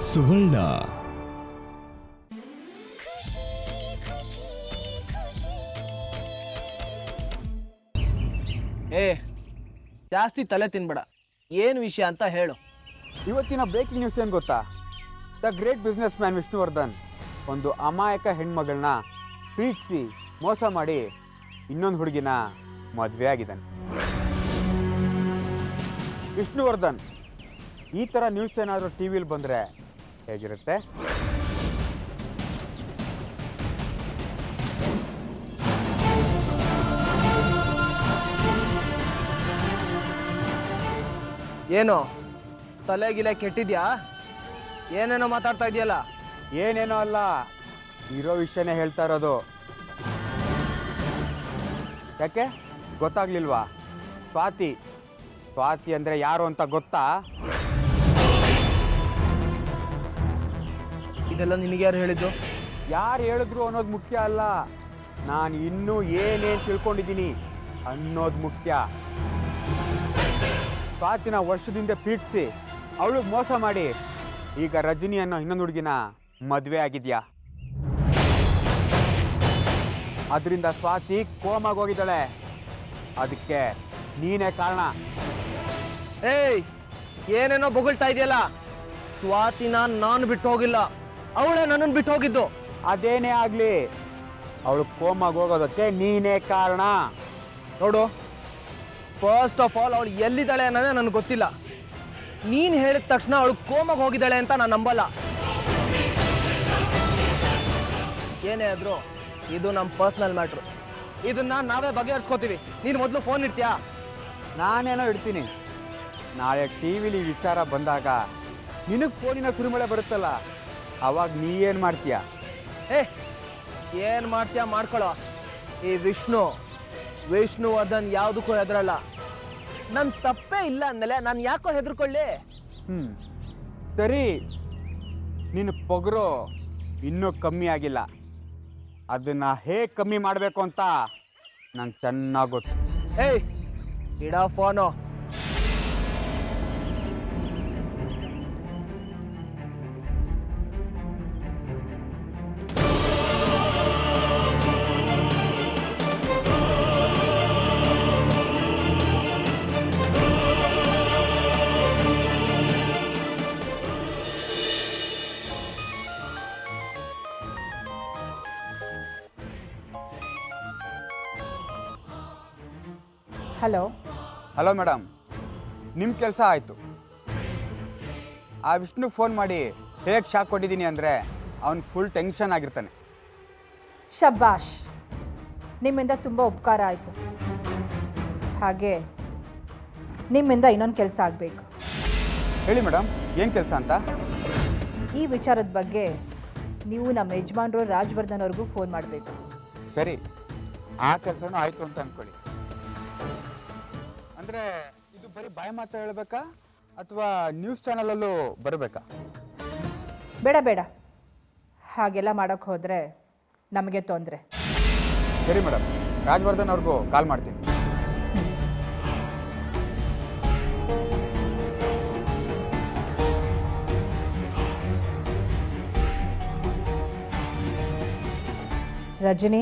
ಸುವರ್ಣ. ಜಾಸ್ತಿ ತಲೆ ತಿನ್ಬೇಡ, ಏನು ವಿಷಯ ಅಂತ ಹೇಳು. ಇವತ್ತಿನ ಬ್ರೇಕಿಂಗ್ ನ್ಯೂಸ್ ಏನು ಗೊತ್ತಾ? The great business man Vishnuvardhan ಒಂದು ಅಮಾಯಕ ಹೆಣ್ಮಗಳನ್ನ ಪ್ರೀತಿಸಿ ಮೋಸ ಮಾಡಿ ಇನ್ನೊಂದು ಹುಡುಗಿನ ಮದುವೆ ಆಗಿದ್ದಾನೆ. ವಿಷ್ಣುವರ್ಧನ್ ಈ ಥರ ನ್ಯೂಸ್ ಏನಾದರೂ ಟಿ ವಿಲಿ ಬಂದರೆ ಹೇಗಿರುತ್ತೆ? ಏನು ತಲೆಗಿಲೆ ಕೆಟ್ಟಿದ್ಯಾ? ಏನೇನೋ ಮಾತಾಡ್ತಾ ಇದೆಯಲ್ಲ. ಏನೇನೋ ಅಲ್ಲ, ಇರೋ ವಿಷಯನೇ ಹೇಳ್ತಾ ಇರೋದು. ಯಾಕೆ ಗೊತ್ತಾಗ್ಲಿಲ್ವಾ? ಸ್ವಾತಿ ಸ್ವಾತಿ ಅಂದರೆ ಯಾರು ಅಂತ ಗೊತ್ತಾ? ಇದೆಲ್ಲ ನಿನಗೆ ಯಾರು ಹೇಳಿದ್ದು? ಯಾರು ಹೇಳಿದ್ರು ಅನ್ನೋದು ಮುಖ್ಯ ಅಲ್ಲ, ನಾನು ಇನ್ನೂ ಏನೇನು ತಿಳ್ಕೊಂಡಿದ್ದೀನಿ ಅನ್ನೋದು ಮುಖ್ಯ. ಸ್ವಾತಿನ ವರ್ಷದಿಂದ ಪ್ರೀತಿಸಿ ಅವಳಿಗೆ ಮೋಸ ಮಾಡಿ ಈಗ ರಜನಿ ಅನ್ನೋ ಇನ್ನೊಂದು ಹುಡುಗಿನ ಮದುವೆ ಆಗಿದ್ಯಾ. ಅದರಿಂದ ಸ್ವಾತಿ ಕೋಮಾಗಿ ಹೋಗಿದ್ದಾಳೆ. ಅದಕ್ಕೆ ನೀನೇ ಕಾರಣ. ಏಯ್, ಏನೇನೋ ಬೊಗಳ್ತಾ ಇದೆಯಲ್ಲ. ಸ್ವಾತಿನ ನಾನು ಬಿಟ್ಟು ಹೋಗಿಲ್ಲ, ಅವಳೇ ನನ್ನನ್ನು ಬಿಟ್ಟು ಹೋಗಿದ್ದು. ಅದೇನೇ ಆಗಲಿ, ಅವಳು ಕೋಮಾಗಿ ಹೋಗೋದಕ್ಕೆ ನೀನೇ ಕಾರಣ. ನೋಡು, ಫಸ್ಟ್ ಆಫ್ ಆಲ್ ಅವಳು ಎಲ್ಲಿದ್ದಾಳೆ ಅನ್ನೋದೇ ನನಗೆ ಗೊತ್ತಿಲ್ಲ. ನೀನು ಹೇಳಿದ ತಕ್ಷಣ ಅವಳು ಕೋಮಾಗಿ ಹೋಗಿದ್ದಾಳೆ ಅಂತ ನಾನು ನಂಬಲ್ಲ. ಏನೇ ಆದರೂ ಇದು ನಮ್ಮ ಪರ್ಸ್ನಲ್ ಮ್ಯಾಟ್ರು. ಇದನ್ನ ನಾವೇ ಬಗೆಹರಿಸ್ಕೋತೀವಿ. ನೀನು ಮೊದಲು ಫೋನ್ ಇಡ್ತೀಯಾ? ನಾನೇನೋ ಇಡ್ತೀನಿ. ನಾಳೆ ಟಿ ವಿಲಿ ವಿಚಾರ ಬಂದಾಗ ನಿನಗೆ ಫೋನಿನ ಸುರಿಮಳೆ ಬರುತ್ತಲ್ಲ, ಅವಾಗ ನೀ ಏನು ಮಾಡ್ತೀಯ? ಏನು ಮಾಡ್ತೀಯ ಮಾಡ್ಕೊಳ್ಳೋ. ಈ ವಿಷ್ಣುವರ್ಧನ್ ಯಾವುದಕ್ಕೂ ಹೆದರಲ್ಲ. ನನ್ನ ತಪ್ಪೇ ಇಲ್ಲ ಅಂದಮೇಲೆ ನಾನು ಯಾಕೋ ಹೆದರ್ಕೊಳ್ಳಿ? ಸರಿ, ನಿನ್ನ ಪೊಗರು ಇನ್ನೂ ಕಮ್ಮಿ ಆಗಿಲ್ಲ. ಅದನ್ನ ಹೇಗೆ ಕಮ್ಮಿ ಮಾಡಬೇಕು ಅಂತ ನಂಗೆ ಚೆನ್ನಾಗಿ ಗೊತ್ತು. ಇಡ ಫೋನು. ಹಲೋ ಹಲೋ ಮೇಡಮ್, ನಿಮ್ಮ ಕೆಲಸ ಆಯಿತು. ಆ ವಿಷ್ಣುಗೆ ಫೋನ್ ಮಾಡಿ ಹೇಗೆ ಶಾಕ್ ಕೊಟ್ಟಿದ್ದೀನಿ ಅಂದರೆ ಅವನು ಫುಲ್ ಟೆನ್ಷನ್ ಆಗಿರ್ತಾನೆ. ಶಬ್ಬಾಷ್, ನಿಮ್ಮಿಂದ ತುಂಬ ಉಪಕಾರ ಆಯಿತು. ಹಾಗೆ ನಿಮ್ಮಿಂದ ಇನ್ನೊಂದು ಕೆಲಸ ಆಗಬೇಕು. ಹೇಳಿ ಮೇಡಮ್, ಏನು ಕೆಲಸ ಅಂತ? ಈ ವಿಚಾರದ ಬಗ್ಗೆ ನೀವು ನಮ್ಮ ಯಜಮಾನರು ರಾಜವರ್ಧನ್ ಅವ್ರಿಗೂ ಫೋನ್ ಮಾಡಬೇಕು. ಸರಿ, ಆ ಕೆಲಸನೂ ಆಯಿತು ಅಂತ ಅಂದ್ಕೊಳ್ಳಿ. ಅಂದರೆ ಇದು ಬರೀ ಬಾಯಿ ಮಾತ್ರ ಹೇಳಬೇಕಾ ಅಥವಾ ನ್ಯೂಸ್ ಚಾನಲಲ್ಲೂ ಬರಬೇಕಾ? ಬೇಡ ಬೇಡ, ಹಾಗೆಲ್ಲ ಮಾಡೋಕ್ಕೆ ಹೋದರೆ ನಮಗೆ ತೊಂದರೆ. ಸರಿ ಮೇಡಮ್, ರಾಜವರ್ಧನ್ ಅವ್ರಿಗೂ ಕಾಲ್ ಮಾಡ್ತೀನಿ. ರಜನಿ,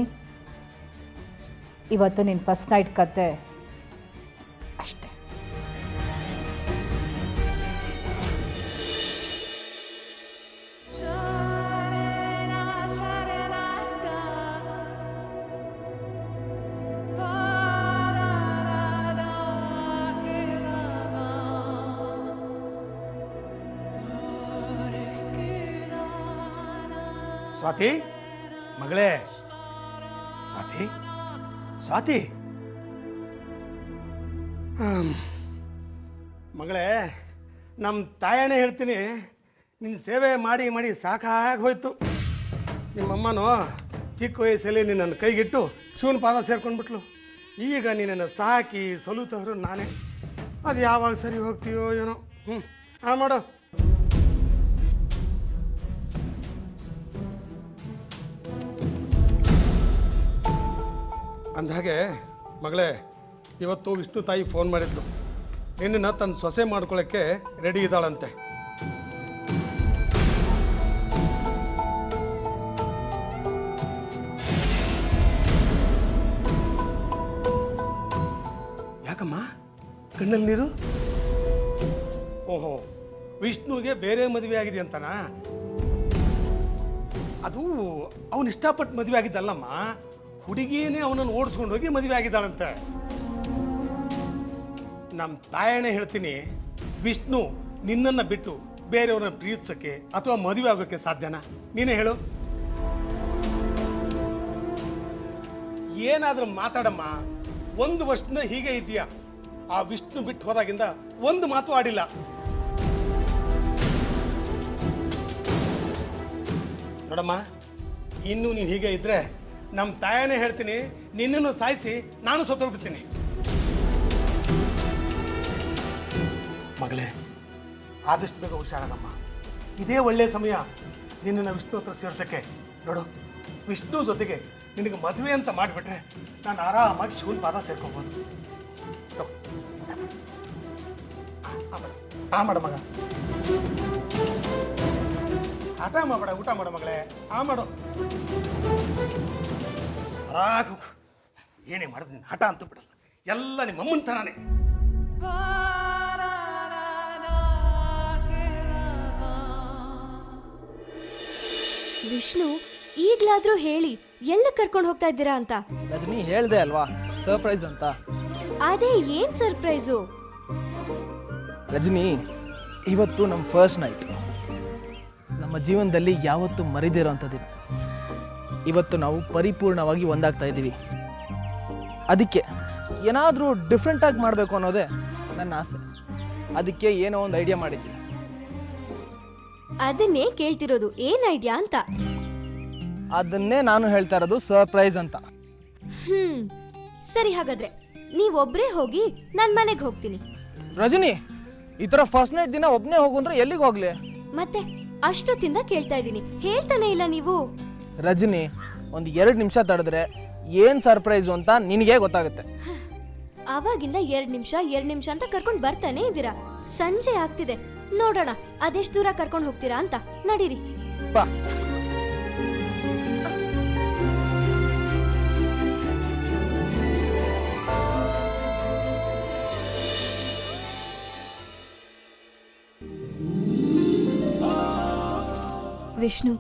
ಇವತ್ತು ನಿನ್ನ ಫಸ್ಟ್ ನೈಟ್ ಕತೆ ಅಷ್ಟೇ. ಸ್ವಾತಿ ಮಗಳೇ, ಸ್ವಾತಿ ಸ್ವಾತಿ ಮಗಳೇ, ನಮ್ಮ ತಾಯನೇ ಹೇಳ್ತೀನಿ, ನಿನ್ನ ಸೇವೆ ಮಾಡಿ ಮಾಡಿ ಸಾಕಾಗಿ ಹೋಯ್ತು. ನಿಮ್ಮಮ್ಮನೂ ಚಿಕ್ಕ ವಯಸ್ಸಲ್ಲಿ ನಿನ್ನನ್ನು ಕೈಗಿಟ್ಟು ಶಿವನ ಪಾದ ಸೇರ್ಕೊಂಡ್ಬಿಟ್ಲು. ಈಗ ನಿನ್ನನ್ನು ಸಾಕಿ ಸಲುತವರು ನಾನೇ. ಅದು ಯಾವಾಗ ಸರಿ ಹೋಗ್ತೀಯೋ ಏನೋ. ಮಾಡು. ಅಂದಹಾಗೆ ಮಗಳೇ, ಇವತ್ತು ವಿಷ್ಣು ತಾಯಿ ಫೋನ್ ಮಾಡಿದ್ಲು, ನಿನ್ನನ್ನು ತನ್ನ ಸೊಸೆ ಮಾಡ್ಕೊಳ್ಳೋಕ್ಕೆ ರೆಡಿ ಇದ್ದಾಳಂತೆ. ಕಣ್ಣಲ್ಲಿ ನೀರು? ಓಹೋ, ವಿಷ್ಣುಗೆ ಬೇರೆ ಮದುವೆ ಆಗಿದೆ ಅಂತನಾ? ಅದು ಅವನು ಇಷ್ಟಪಟ್ಟು ಮದುವೆ ಆಗಿದ್ದಲ್ಲಮ್ಮ, ಹುಡುಗಿನೇ ಅವನನ್ನು ಓಡಿಸ್ಕೊಂಡು ಹೋಗಿ ಮದುವೆ ಆಗಿದ್ದಾಳಂತೆ. ನಮ್ಮ ತಾಯಣೆ ಹೇಳ್ತೀನಿ, ವಿಷ್ಣು ನಿನ್ನನ್ನು ಬಿಟ್ಟು ಬೇರೆಯವ್ರನ್ನ ಪ್ರೀತಿಸೋಕ್ಕೆ ಅಥವಾ ಮದುವೆ ಆಗೋಕ್ಕೆ ಸಾಧ್ಯನಾ? ನೀನೇ ಹೇಳು. ಏನಾದರೂ ಮಾತಾಡಮ್ಮ. 1 ವರ್ಷದಿಂದ ಹೀಗೆ ಇದೆಯಾ? ಆ ವಿಷ್ಣು ಬಿಟ್ಟು ಹೋದಾಗಿಂದ ಒಂದು ಮಾತು ಆಡಿಲ್ಲ. ನೋಡಮ್ಮ, ಇನ್ನು ನೀನು ಹೀಗೆ ಇದ್ರೆ ನಮ್ಮ ತಾಯನೇ ಹೇಳ್ತೀನಿ, ನಿನ್ನನ್ನು ಸಾಯಿಸಿ ನಾನು ಸತ್ತೋಗ್ಬಿಡ್ತೀನಿ. ಮಗಳೇ, ಆದಷ್ಟು ಬೇಗ ಹುಷಾರಾಗಮ್ಮ. ಇದೇ ಒಳ್ಳೆಯ ಸಮಯ ನಿನ್ನನ್ನು ವಿಷ್ಣು ಹತ್ರ ಸೇರ್ಸೋಕ್ಕೆ. ನೋಡು, ವಿಷ್ಣು ಜೊತೆಗೆ ನಿನಗೆ ಮದುವೆ ಅಂತ ಮಾಡಿಬಿಟ್ರೆ ನಾನು ಆರಾಮಾಗಿ ಶಿವನ ಪಾದ ಸೇರ್ಕೊಬೋದು. ಆ ಮಾಡ ಮಗ, ಆಟ ಮಾಡಬೇಡ, ಊಟ ಮಾಡು ಮಗಳೇ. ಆ ಮಾಡು, ಏನೇ ಮಾಡಿದ್ ನೀನು ಹಠ ಅಂತೂ ಬಿಡಲ್ಲ. ಎಲ್ಲ ನಿಮ್ಮ ಅಮ್ಮನ ಥರಾನೇ. ವಿಷ್ಣು, ಈಗ್ಲಾದ್ರೂ ಹೇಳಿ ಎಲ್ಲ ಕರ್ಕೊಂಡು ಹೋಗ್ತಾ ಇದ್ದೀರಾ ಅಂತ. ರಜನಿ, ಹೇಳ್ದೆ ಅಲ್ವಾ ಸರ್ಪ್ರೈಸ್ ಅಂತ. ಅದೇ ಏನ್ ಸರ್ಪ್ರೈಸು? ರಜನಿ, ಇವತ್ತು ನಮ್ಮ ಫಸ್ಟ್ ನೈಟ್. ನಮ್ಮ ಜೀವನದಲ್ಲಿ ಯಾವತ್ತೂ ಮರಿದಿರೋ ಅಂಥದ್ದಿನ. ಇವತ್ತು ನಾವು ಪರಿಪೂರ್ಣವಾಗಿ ಒಂದಾಗ್ತಾ ಇದ್ದೀವಿ. ಅದಕ್ಕೆ ಏನಾದರೂ ಡಿಫ್ರೆಂಟಾಗಿ ಮಾಡಬೇಕು ಅನ್ನೋದೇ ನನ್ನ ಆಸೆ. ಅದಕ್ಕೆ ಏನೋ ಒಂದು ಐಡಿಯಾ ಮಾಡಿದ್ದೀನಿ. ಅದನ್ನೇ ಕೇಳ್ತಿರೋದು, ಏನ್ ಐಡಿಯಾ ಅಂತ. ಅದನ್ನೇ ನಾನು ಹೇಳ್ತಾ ಇರೋದು ಸರ್ಪ್ರೈಸ್ ಅಂತ. ಸರಿ, ಹಾಗಾದ್ರೆ ನೀವೊಬ್ರೇ ಹೋಗಿ ನನ್ನ ಮನೆಗೆ ಹೋಗ್ತೀನಿ. ರಜನಿ, ಈ ಥರ ಫಸ್ಟ್ ನೈಟ್ ದಿನ ಒಬ್ಬನೇ ಹೋಗು ಅಂದ್ರೆ ಎಲ್ಲಿಗೆ ಹೋಗ್ಲಿ? ಮತ್ತೆ ಅಷ್ಟೊತ್ತಿಂದ ಕೇಳ್ತಾ ಇದ್ದೀನಿ, ಹೇಳ್ತಾನೆ ಇಲ್ಲ ನೀವು. ರಜನಿ, ಒಂದು 2 ನಿಮಿಷ ತಡೆದ್ರೆ ಏನ್ ಸರ್ಪ್ರೈಸು ಅಂತ ನಿನಗೆ ಗೊತ್ತಾಗುತ್ತೆ. ಅವಾಗಿಂದ 2 ನಿಮಿಷ ಅಂತ ಕರ್ಕೊಂಡು ಬರ್ತಾನೆ ಇದ್ದೀರಾ. ಸಂಜೆ ಆಗ್ತಿದೆ, ನೋಡೋಣ ಅದೆಷ್ಟು ದೂರ ಕರ್ಕೊಂಡು ಹೋಗ್ತೀರಾ ಅಂತ. ನಡೀರಿ. ಬಾ. ವಿಷ್ಣು,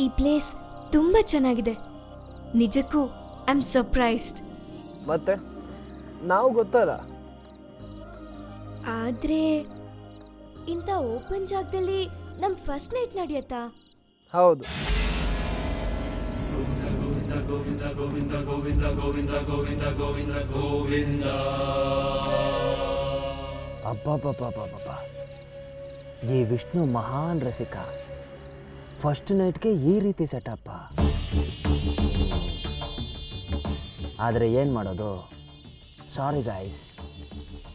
ಈ ಪ್ಲೇಸ್ ತುಂಬಾ ಚೆನ್ನಾಗಿದೆ. ನಿಜಕ್ಕೂ ಐ ಆಮ್ ಸರ್ಪ್ರೈಸ್ಡ್. ಮತ್ತೆ ನಾವು ಗೊತ್ತಲ್ಲ. ಆದ್ರೆ ಇಂಥ ಓಪನ್ ಜಾಗದಲ್ಲಿ ನಮ್ ಫಸ್ಟ್ ನೈಟ್ ನಡೆಯತ್ತಾ? ಹೌದು. ಅಬ್ಬಬ್ಬಬ್ಬಬ್ಬಬ್ಬ, ಈ ವಿಷ್ಣು ಮಹಾನ್ ರಸಿಕ. ಫಸ್ಟ್ ನೈಟ್ಗೆ ಈ ರೀತಿ ಸೆಟಪ್ಪ. ಆದರೆ ಏನು ಮಾಡೋದು? ಸಾರಿ ಗಾಯ್ಸ್,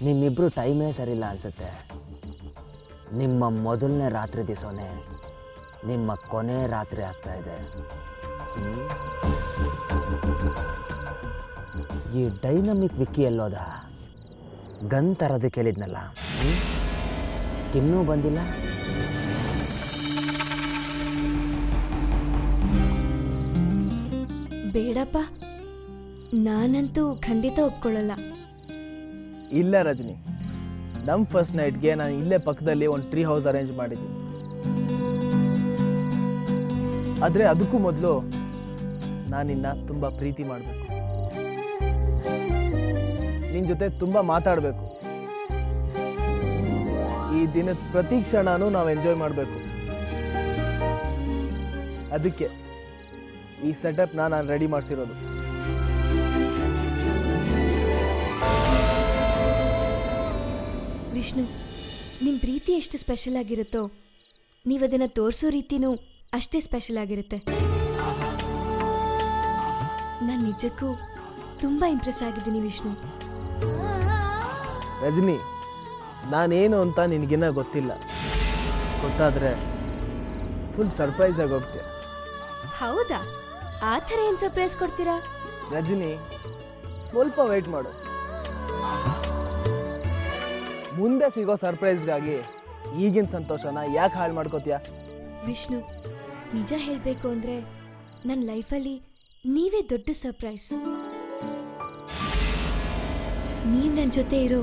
ನಿಮ್ಮಿಬ್ಬರು ಟೈಮೇ ಸರಿಯಿಲ್ಲ ಅನಿಸುತ್ತೆ. ನಿಮ್ಮ ಮೊದಲನೇ ರಾತ್ರಿ ದಿವಸನೇ ನಿಮ್ಮ ಕೊನೆ ರಾತ್ರಿ ಆಗ್ತಾ ಇದೆ. ಈ ಡೈನಮಿಕ್ ವಿಕ್ಕಿ ಎಲ್ಲೋದ? ಗನ್ ತರೋದು ಕೇಳಿದ್ನಲ್ಲ, ಇನ್ನೂ ಬಂದಿಲ್ಲ. ಬೇಡಪ್ಪ, ನಾನಂತೂ ಖಂಡಿತ ಒಪ್ಕೊಳ್ಳಲ್ಲ. ಇಲ್ಲ ರಜನಿ, ನಮ್ಮ ಫಸ್ಟ್ ನೈಟ್ಗೆ ನಾನು ಇಲ್ಲೇ ಪಕ್ಕದಲ್ಲಿ ಒಂದು ಟ್ರೀ ಹೌಸ್ ಅರೇಂಜ್ ಮಾಡಿದ್ದೀನಿ. ಆದರೆ ಅದಕ್ಕೂ ಮೊದಲು ನಾನಿನ್ನ ತುಂಬ ಪ್ರೀತಿ ಮಾಡಬೇಕು, ನಿನ್ನ ಜೊತೆ ತುಂಬ ಮಾತಾಡಬೇಕು. ಈ ದಿನದ ಪ್ರತಿ ಕ್ಷಣನೂ ನಾವು ಎಂಜಾಯ್ ಮಾಡಬೇಕು. ಅದಕ್ಕೆ ಈ ಸೆಟಪ್ ನಾನು ರೆಡಿ ಮಾಡಿಸಿರೋದು. ವಿಷ್ಣು, ನಿಮ್ಮ ಪ್ರೀತಿ ಎಷ್ಟು ಸ್ಪೆಷಲ್ ಆಗಿರುತ್ತೋ, ನೀವು ಅದನ್ನು ತೋರಿಸೋ ರೀತಿನೂ ಅಷ್ಟೇ ಸ್ಪೆಷಲ್ ಆಗಿರುತ್ತೆ. ನಾನು ನಿಜಕ್ಕೂ ತುಂಬ ಇಂಪ್ರೆಸ್ ಆಗಿದ್ದೀನಿ ವಿಷ್ಣು. ರಜನಿ, ನಾನೇನು ಅಂತ ನಿನಗಿನ್ನ ಗೊತ್ತಿಲ್ಲ. ಗೊತ್ತಾದರೆ ಫುಲ್ ಸರ್ಪ್ರೈಸ್ ಆಗಿ ಹೋಗ್ತೀಯ. ಹೌದಾ? ಆ ಥರ ಏನು ಸರ್ಪ್ರೈಸ್ ಕೊಡ್ತೀರಾ? ರಜನಿ, ಸ್ವಲ್ಪ ವೆಯ್ಟ್ ಮಾಡು. ಮುಂದೆ ಸಿಗೋ ಸರ್ಪ್ರೈಸ್ಗಾಗಿ ಈಗಿನ ಸಂತೋಷನ ಯಾಕೆ ಹಾಳು ಮಾಡ್ಕೋತೀಯ? ವಿಷ್ಣು, ನಿಜ ಹೇಳಬೇಕು ಅಂದರೆ ನನ್ನ ಲೈಫಲ್ಲಿ ನೀವೇ ದೊಡ್ಡ ಸರ್ಪ್ರೈಸ್. ನೀವು ನನ್ನ ಜೊತೆ ಇರೋ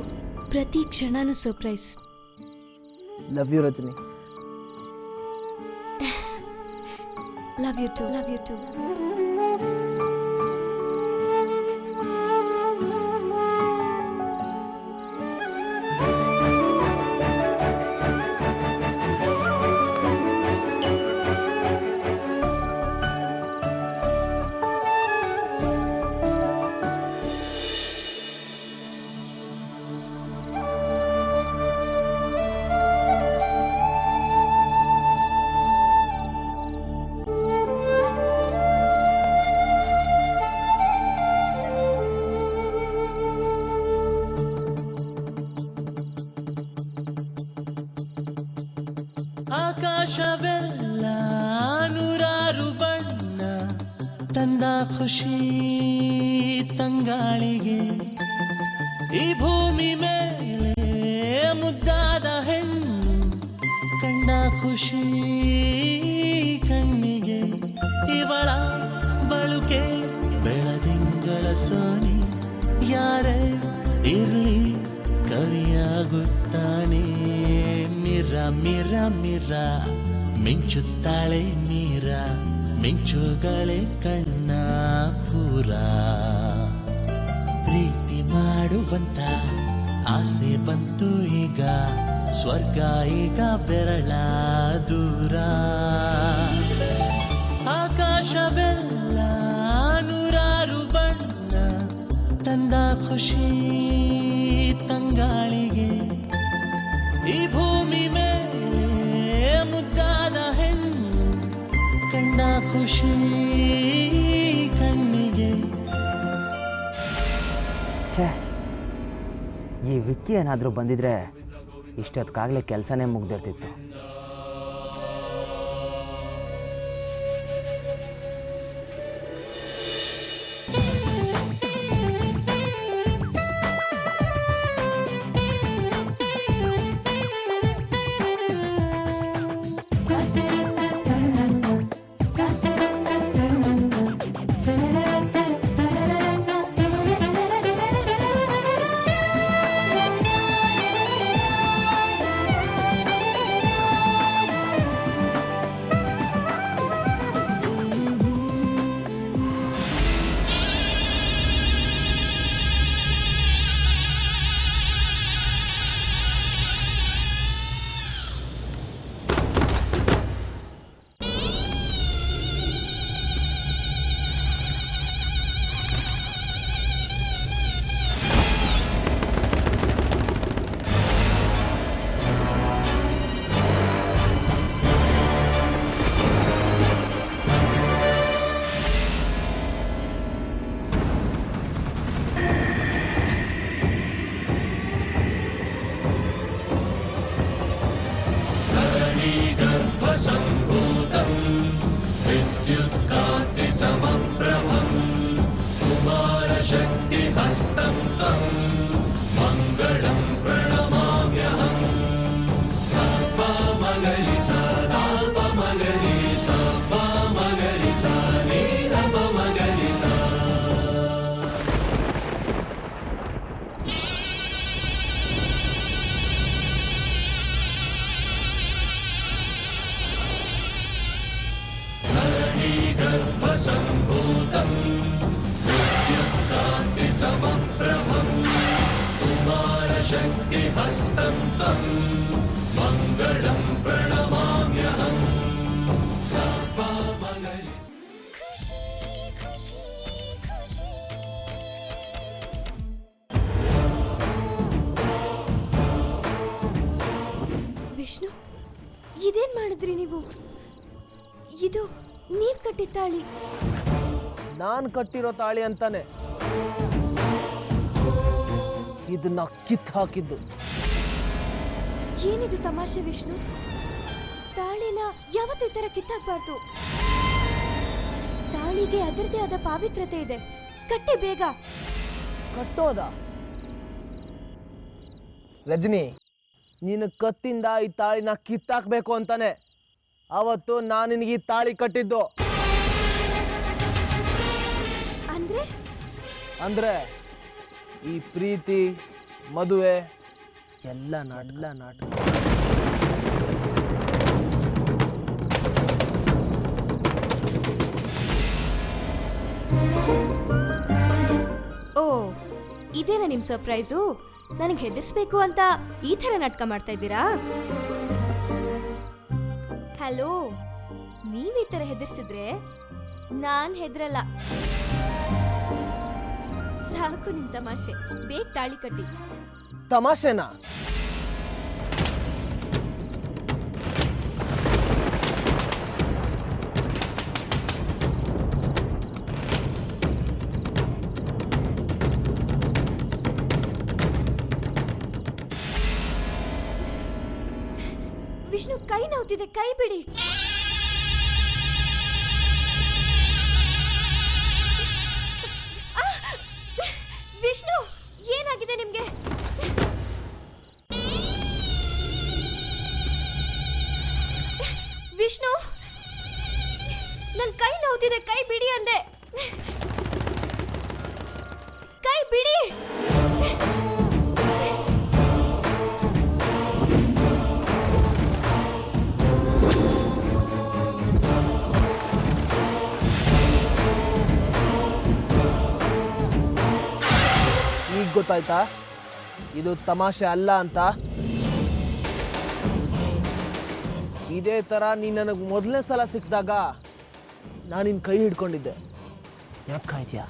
ಪ್ರತಿ ಕ್ಷಣನೂ surprise. Love you Rajani. Love you too. Love you too. ಆಕಾಶವೆಲ್ಲ ನೂರಾರು ಬಣ್ಣ ತಂದ ಖುಷಿ ತಂಗಾಳಿಗೆ, ಈ ಭೂಮಿ ಮೇಲೆ ಮುದ್ದಾದ ಹೆಣ್ಣು ಕಂಡ ಖುಷಿ ಕಣ್ಣಿಗೆ, ಇವಳ ಬಳುಕೆ ಬೆಳದಿಂಗಳ ಸೋನಿ, ಯಾರೇ ಇರ್ಲಿ ಕವಿಯಾಗುತ್ತಾನೆ. ಮಿರ ಮಿರ ಮಿರ ಮಿಂಚುತ್ತಾಳೆ ಮೀರ, ಮಿಂಚುಗಳೇ ಕಣ್ಣ ಪೂರ. ಪ್ರೀತಿ ಮಾಡುವಂತ ಆಸೆ ಬಂತು ಈಗ, ಸ್ವರ್ಗ ಈಗ ಬೆರಳ ದೂರ. ಆಕಾಶವೆಲ್ಲ ನೂರಾರು ಬಣ್ಣ ತಂದ ಖುಷಿ ತಂಗಾಳಿಗೆ, ಈ ಭೂಮಿ ಮೇಲೆ ಮುದ್ದಾದ ಹೆಣ್ಣು ಕಂಡ ಖುಷಿ ಕಣ್ಣಿಗೆ. ಛೇ, ಈ ವಿಕ್ಕಿ ಏನಾದರೂ ಬಂದಿದ್ರೆ ಇಷ್ಟೊತ್ತಿಗಾಗಲೇ ಕೆಲಸನೇ ಮುಗ್ದಿರ್ತಿತ್ತು. ವಿಷ್ಣು, ಇದೇನ್ ಮಾಡಿದ್ರಿ ನೀವು? ಇದು ನೀವ್ ಕಟ್ಟಿದ ತಾಳಿ. ನಾನು ಕಟ್ಟಿರೋ ತಾಳಿ ಅಂತಾನೆ ಇದನ್ನ ಕಿತ್ತು ಹಾಕಿದ್ದು. ಏನಿದು ತಮಾಷೆ ವಿಷ್ಣು? ತಾಳಿನ ಯಾವತ್ತೂ ಈ ತರ ಕಿತ್ತಾಕ್ಬಾರ್ದು. ತಾಳಿಗೆ ಅದರದೇ ಆದ ಪಾವಿತ್ರ್ಯತೆ ಇದೆ. ಕಟ್ಟಿ ಬೇಗ. ಕಟ್ಟೋದ? ರಜನಿ, ನೀನು ಕತ್ತಿಂದ ಈ ತಾಳಿನ ಕಿತ್ತಾಕ್ಬೇಕು ಅಂತಾನೆ ಅವತ್ತು ನಾನು ನಿನಗೆ ಈ ತಾಳಿ ಕಟ್ಟಿದ್ದು. ಅಂದ್ರೆ ಅಂದ್ರೆ ಈ ಪ್ರೀತಿ, ಮದುವೆ, ಎಲ್ಲ ನಾಟಕ ಓ ಇದೇನಾ ನಿಮ್ ಸರ್ಪ್ರೈಸು? ನನಗೆ ಹೆದರ್ಸ್ಬೇಕು ಅಂತ ಈ ಥರ ನಾಟಕ ಮಾಡ್ತಾ ಇದ್ದೀರಾ? ಹಲೋ, ನೀವ್ ಈ ಥರ ಹೆದರ್ಸಿದ್ರೆ ನಾನ್ ಹೆದ್ರಲ್ಲ. ಸಾಕು ನಿಮ್ ತಮಾಷೆ, ಬೇಗ ತಾಳಿ ಕಟ್ಟಿ. ತಮಾಷೆನಾ? ವಿಷ್ಣು, ಕೈ ನೋವ್ತಿದೆ, ಕೈ ಬಿಡಿ. ವಿಷ್ಣು, ಏನಾಗಿದೆ ನಿಮ್ಗೆ? ವಿಷ್ಣು, ನನ್ ಕೈ ನೋವ್ತಿದೆ, ಕೈ ಬಿಡಿ ಅಂದೆ. ಕೈ ಬಿಡಿ. ಈಗ ಗೊತ್ತಾಯ್ತಾ ಇದು ತಮಾಷೆ ಅಲ್ಲ ಅಂತ? ಇದೇ ಥರ ನೀನು ನನಗೆ ಮೊದಲನೇ ಸಲ ಸಿಕ್ಕಿದಾಗ ನಾನು ನಿನ್ನ ಕೈ ಹಿಡ್ಕೊಂಡಿದ್ದೆ. ಯಾಕಾಯ್ತ್ಯಾ?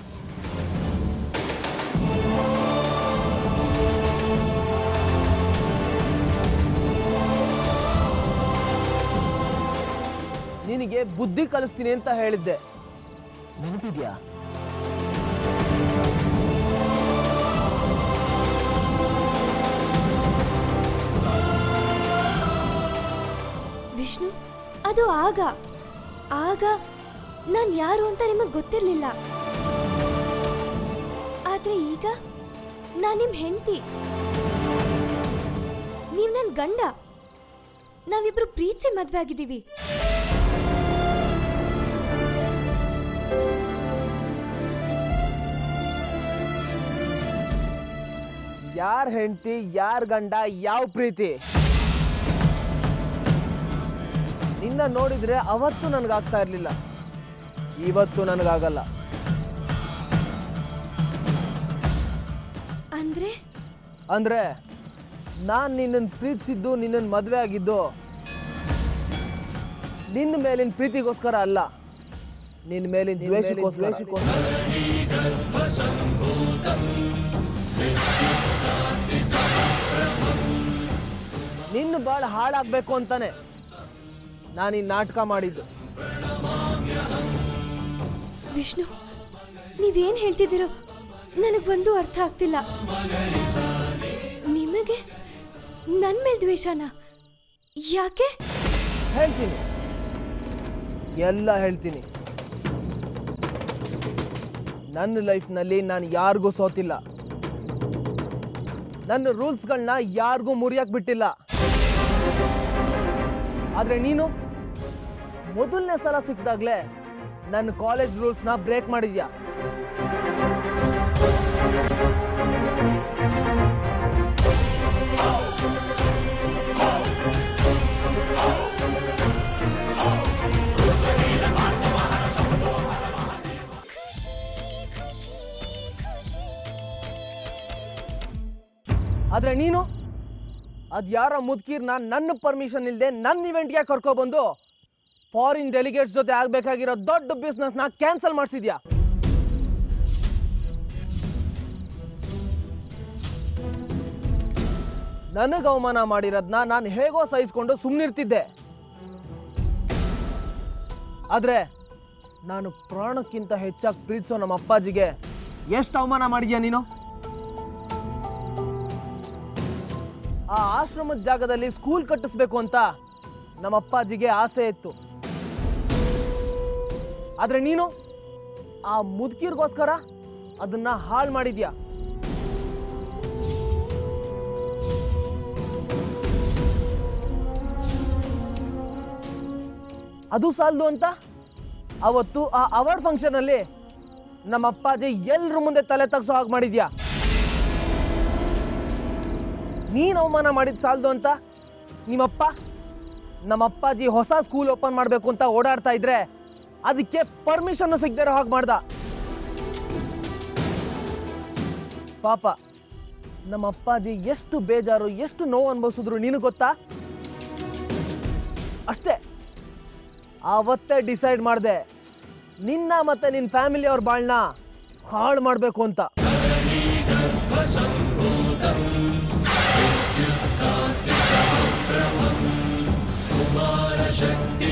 ನಿನಗೆ ಬುದ್ಧಿ ಕಲಿಸ್ತೀನಿ ಅಂತ ಹೇಳಿದ್ದೆ, ನೆನಪಿದ್ಯಾ? ವಿಷ್ಣು, ಅದು ಆಗ ನಾನು ಯಾರು ಅಂತ ನಿಮಗೆ ಗೊತ್ತಿರಲಿಲ್ಲ. ಆದ್ರೆ ಈಗ ನಾನು ನಿಮ್ ಹೆಂಡತಿ, ನೀವು ನನ್ನ ಗಂಡ. ನಾವಿಬ್ರು ಪ್ರೀತಿ ಮದ್ವೆ ಆಗಿದ್ದೀವಿ. ಯಾರ್ ಹೆಂಡತಿ, ಯಾರ್ ಗಂಡ, ಯಾವ ಪ್ರೀತಿ? ನಿನ್ನ ನೋಡಿದ್ರೆ ಅವತ್ತು ನನಗಾಗ್ತಾ ಇರಲಿಲ್ಲ, ಇವತ್ತು ನನಗಾಗಲ್ಲ. ಅಂದ್ರೆ ನಾನು ನಿನ್ನನ್ನು ಪ್ರೀತಿಸಿದ್ದು, ನಿನ್ನನ್ನು ಮದುವೆ ಆಗಿದ್ದು ನಿನ್ನ ಮೇಲಿನ ಪ್ರೀತಿಗೋಸ್ಕರ ಅಲ್ಲ, ನಿನ್ನ ಮೇಲಿನ ದ್ವೇಷಕ್ಕೋಸ್ಕರ. ನಿನ್ನ ಬಾಳ ಹಾಳಾಗಬೇಕು ಅಂತಾನೆ ನಾನು ಈ ನಾಟಕ ಮಾಡಿದ್ದು. ವಿಷ್ಣು, ನೀವೇನ್ ಹೇಳ್ತಿದ್ದೀರೋ ನನಗೊಂದು ಅರ್ಥ ಆಗ್ತಿಲ್ಲ. ನಿಮಗೆ ನನ್ನ ಮೇಲೆ ದ್ವೇಷನ? ಯಾಕೆ? ಹೇಳ್ತೀನಿ, ಎಲ್ಲ ಹೇಳ್ತೀನಿ. ನನ್ನ ಲೈಫ್ನಲ್ಲಿ ನಾನು ಯಾರಿಗೂ ಸೋತಿಲ್ಲ, ನನ್ನ ರೂಲ್ಸ್ಗಳನ್ನ ಯಾರಿಗೂ ಮುರಿಯಕ್ಕೆ ಬಿಟ್ಟಿಲ್ಲ. ಆದರೆ ನೀನು ಮೊದಲನೇ ಸಲ ಸಿಕ್ಕಿದಾಗಲೇ ನನ್ನ ಕಾಲೇಜ್ ರೂಲ್ಸ್ನ ಬ್ರೇಕ್ ಮಾಡಿದ್ಯಾ. ಆದ್ರೆ ನೀನು ಅದ್ ಯಾರ ಮುದ್ಕೀರ್ನ ನನ್ನ ಪರ್ಮಿಷನ್ ಇಲ್ಲದೆ ನನ್ನ ಇವೆಂಟ್ಗೆ ಕರ್ಕೊಬಂದು ಫಾರಿನ್ ಡೆಲಿಗೇಟ್ಸ್ ಜೊತೆ ಆಗ್ಬೇಕಾಗಿರೋ ದೊಡ್ಡ ಬಿಸ್ನೆಸ್ನ ಕ್ಯಾನ್ಸಲ್ ಮಾಡಿಸಿದ್ಯಾ. ನನಗೆ ಅವಮಾನ ಮಾಡಿರೋದನ್ನ ನಾನು ಹೇಗೋ ಸಹಿಸ್ಕೊಂಡು ಸುಮ್ಮನಿರ್ತಿದ್ದೆ. ಆದ್ರೆ ನಾನು ಪ್ರಾಣಕ್ಕಿಂತ ಹೆಚ್ಚಾಗಿ ಪ್ರೀತಿಸೋ ನಮ್ಮ ಅಪ್ಪಾಜಿಗೆ ಎಷ್ಟು ಅವಮಾನ ಮಾಡಿದ್ಯಾ ನೀನು. ಆ ಆಶ್ರಮದ ಜಾಗದಲ್ಲಿ ಸ್ಕೂಲ್ ಕಟ್ಟಿಸ್ಬೇಕು ಅಂತ ನಮ್ಮ ಅಪ್ಪಾಜಿಗೆ ಆಸೆ ಇತ್ತು. ಆದ್ರೆ ನೀನು ಆ ಮುದುಕಿರ್ಗೋಸ್ಕರ ಅದನ್ನ ಹಾಳು ಮಾಡಿದ್ಯಾ. ಅದು ಸಾಲದು ಅಂತ ಅವತ್ತು ಆ ಅವಾರ್ಡ್ ಫಂಕ್ಷನ್ ಅಲ್ಲಿ ನಮ್ಮ ಅಪ್ಪಾಜಿ ಎಲ್ರ ಮುಂದೆ ತಲೆ ತಗ್ಸೋ ಹಾಗೆ ಮಾಡಿದ್ಯಾ. ನೀನು ಅವಮಾನ ಮಾಡಿದ ಸಾಲದು ಅಂತ ನಿಮ್ಮಪ್ಪ ನಮ್ಮಪ್ಪಾಜಿ ಹೊಸ ಸ್ಕೂಲ್ ಓಪನ್ ಮಾಡಬೇಕು ಅಂತ ಓಡಾಡ್ತಾ ಇದ್ರೆ ಅದಕ್ಕೆ ಪರ್ಮಿಷನ್ ಸಿಗದೇ ಇರೋ ಹಾಗೆ ಮಾಡ್ದ. ಪಾಪ ನಮ್ಮಪ್ಪಾಜಿ ಎಷ್ಟು ಬೇಜಾರು ಎಷ್ಟು ನೋವು ಅನುಭವಿಸಿದ್ರು ನೀನು ಗೊತ್ತಾ? ಅಷ್ಟೇ ಆವತ್ತೇ ಡಿಸೈಡ್ ಮಾಡಿದೆ ನಿನ್ನ ಮತ್ತೆ ನಿನ್ನ ಫ್ಯಾಮಿಲಿ ಅವ್ರ ಬಾಳ್ನ ಹಾಳು ಮಾಡಬೇಕು ಅಂತ. ಶಕ್ತಿ